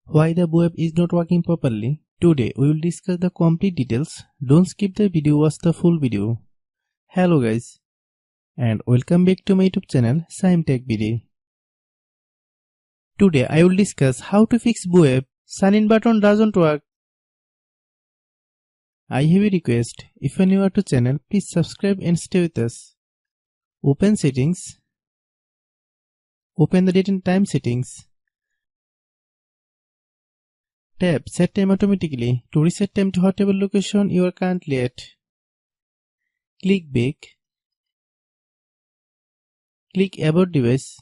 Why the web is not working properly? Today we will discuss the complete details. Don't skip the video, watch the full video. Hello guys, and welcome back to my YouTube channel Shaem Tech Video. Today I will discuss how to fix web sign in button doesn't work. I have a request. If you are new to channel, please subscribe and stay with us. Open settings. Open the date and time settings. Tap Set Time Automatically to reset time to whatever location you are currently at. Click Back. Click About Device.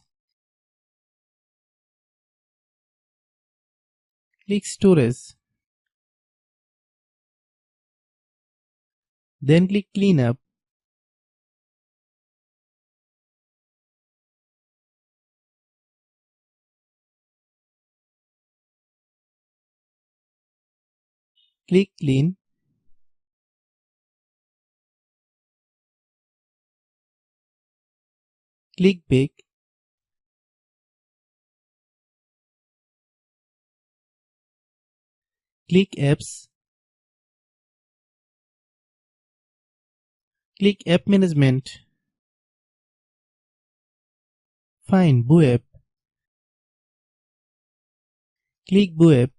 Click Storage. Then click Cleanup. Click Clean. Click Back. Click Apps. Click App Management. Find web. Click web.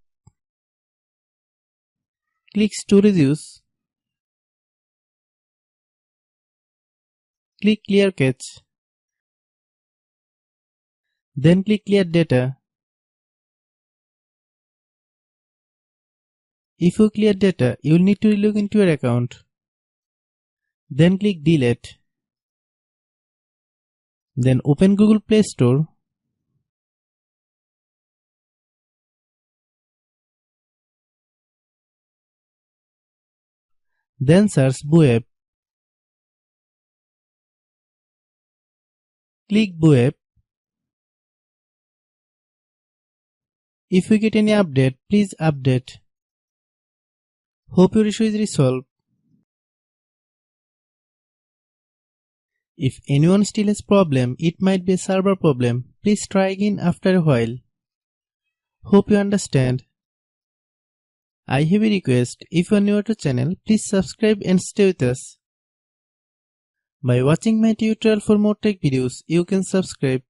Click Storage Use. Click Clear Cache. Then click Clear Data. If you clear data, you will need to log into your account. Then click Delete. Then open Google Play Store. Then search web. Click web. If you get any update, please update. Hope your issue is resolved. If anyone still has problem, it might be a server problem. Please try again after a while. Hope you understand. I have a request. If you are new to channel, please subscribe and stay with us. By watching my tutorial for more tech videos, you can subscribe.